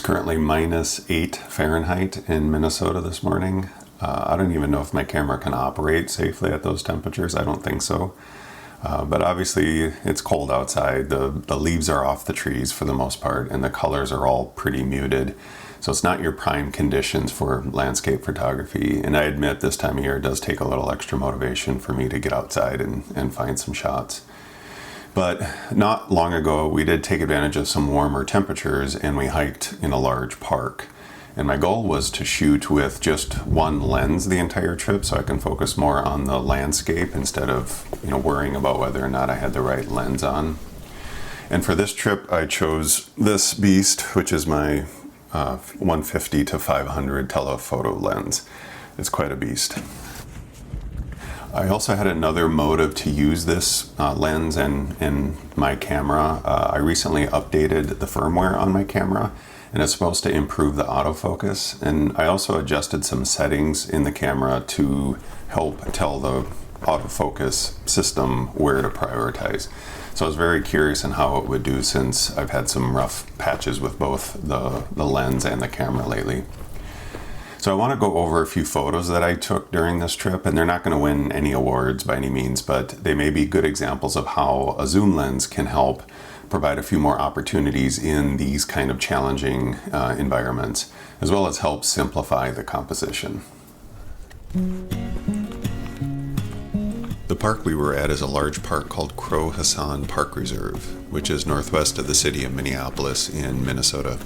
currently -8 Fahrenheit in Minnesota this morning. I don't even know if my camera can operate safely at those temperatures. I don't think so. But obviously it's cold outside. The leaves are off the trees for the most part, and the colors are all pretty muted. So it's not your prime conditions for landscape photography. And I admit this time of year it does take a little extra motivation for me to get outside and find some shots. But not long ago, we did take advantage of some warmer temperatures and we hiked in a large park. And my goal was to shoot with just one lens the entire trip so I can focus more on the landscape instead of, worrying about whether or not I had the right lens on. And for this trip, I chose this beast, which is my 150 to 500 telephoto lens. It's quite a beast. I also had another motive to use this lens in my camera. I recently updated the firmware on my camera, and it's supposed to improve the autofocus. And I also adjusted some settings in the camera to help tell the autofocus system where to prioritize. So I was very curious on how it would do since I've had some rough patches with both the lens and the camera lately. So I want to go over a few photos that I took during this trip, and they're not going to win any awards by any means, but they may be good examples of how a zoom lens can help provide a few more opportunities in these kind of challenging environments, as well as help simplify the composition. The park we were at is a large park called Crow Hassan Park Reserve, which is northwest of the city of Minneapolis in Minnesota.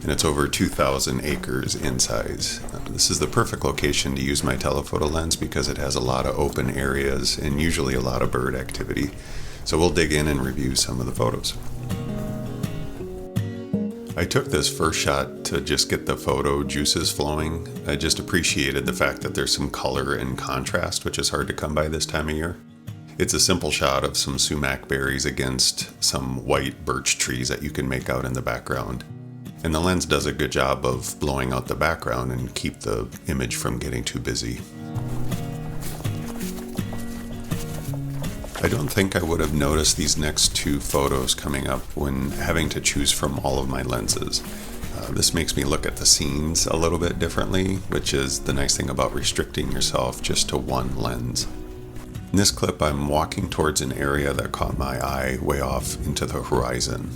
And it's over 2,000 acres in size. This is the perfect location to use my telephoto lens because it has a lot of open areas and usually a lot of bird activity. So we'll dig in and review some of the photos. I took this first shot to just get the photo juices flowing. I just appreciated the fact that there's some color and contrast, which is hard to come by this time of year. It's a simple shot of some sumac berries against some white birch trees that you can make out in the background. And the lens does a good job of blowing out the background and keep the image from getting too busy. I don't think I would have noticed these next two photos coming up when having to choose from all of my lenses. This makes me look at the scenes a little bit differently, which is the nice thing about restricting yourself just to one lens. In this clip, I'm walking towards an area that caught my eye way off into the horizon.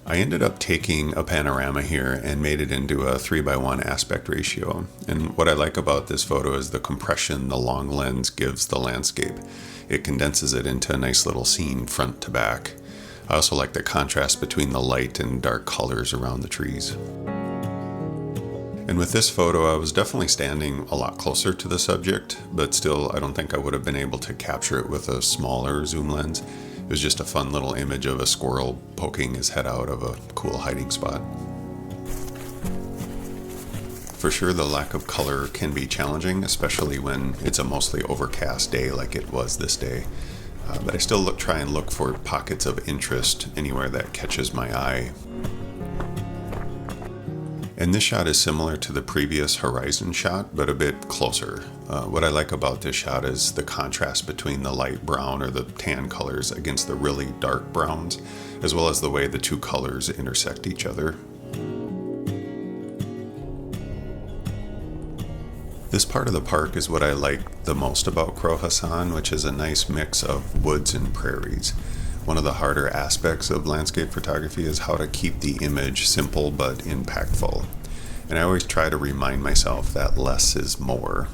I ended up taking a panorama here and made it into a 3:1 aspect ratio. And what I like about this photo is the compression the long lens gives the landscape. It condenses it into a nice little scene front to back. I also like the contrast between the light and dark colors around the trees. And with this photo, I was definitely standing a lot closer to the subject, but still I don't think I would have been able to capture it with a smaller zoom lens. It was just a fun little image of a squirrel poking his head out of a cool hiding spot. For sure, the lack of color can be challenging, especially when it's a mostly overcast day like it was this day. But I still try and look for pockets of interest anywhere that catches my eye. And this shot is similar to the previous horizon shot, but a bit closer. What I like about this shot is the contrast between the light brown or the tan colors against the really dark browns, as well as the way the two colors intersect each other. This part of the park is what I like the most about Crow Hassan, which is a nice mix of woods and prairies. One of the harder aspects of landscape photography is how to keep the image simple but impactful. And I always try to remind myself that less is more.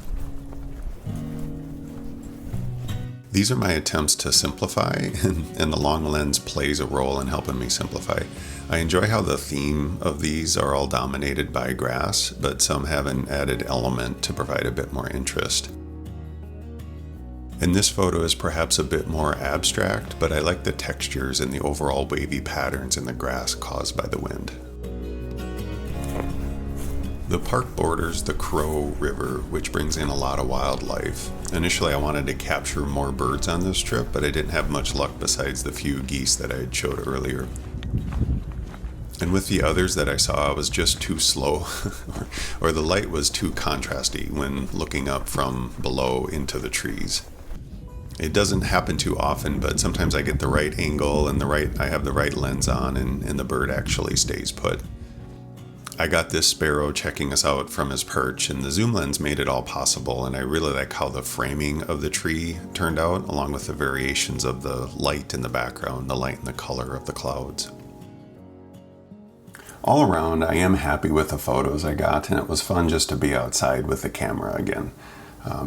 These are my attempts to simplify, and the long lens plays a role in helping me simplify. I enjoy how the theme of these are all dominated by grass, but some have an added element to provide a bit more interest. And this photo is perhaps a bit more abstract, but I like the textures and the overall wavy patterns in the grass caused by the wind. The park borders the Crow River, which brings in a lot of wildlife. Initially I wanted to capture more birds on this trip, but I didn't have much luck besides the few geese that I had showed earlier. And with the others that I saw, I was just too slow, or the light was too contrasty when looking up from below into the trees. It doesn't happen too often, but sometimes I get the right angle and I have the right lens on, and the bird actually stays put. I got this sparrow checking us out from his perch, and the zoom lens made it all possible, and I really like how the framing of the tree turned out, along with the variations of the light in the background, the light and the color of the clouds. All around, I am happy with the photos I got, and it was fun just to be outside with the camera again.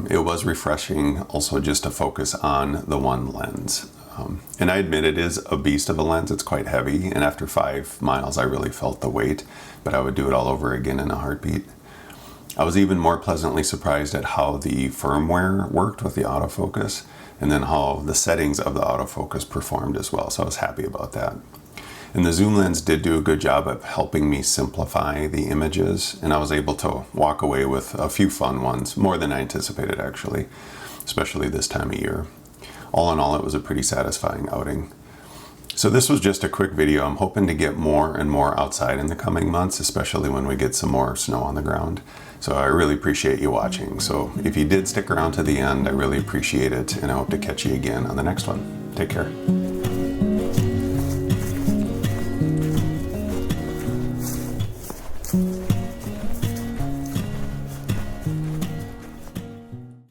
It was refreshing also just to focus on the one lens. And I admit it is a beast of a lens. It's quite heavy, and after 5 miles I really felt the weight, but I would do it all over again in a heartbeat. I was even more pleasantly surprised at how the firmware worked with the autofocus, and then how the settings of the autofocus performed as well, so I was happy about that. And the zoom lens did do a good job of helping me simplify the images, and I was able to walk away with a few fun ones, more than I anticipated actually, especially this time of year. All in all, it was a pretty satisfying outing. So this was just a quick video. I'm hoping to get more and more outside in the coming months, especially when we get some more snow on the ground. So I really appreciate you watching. So if you did stick around to the end, I really appreciate it, and I hope to catch you again on the next one. Take care.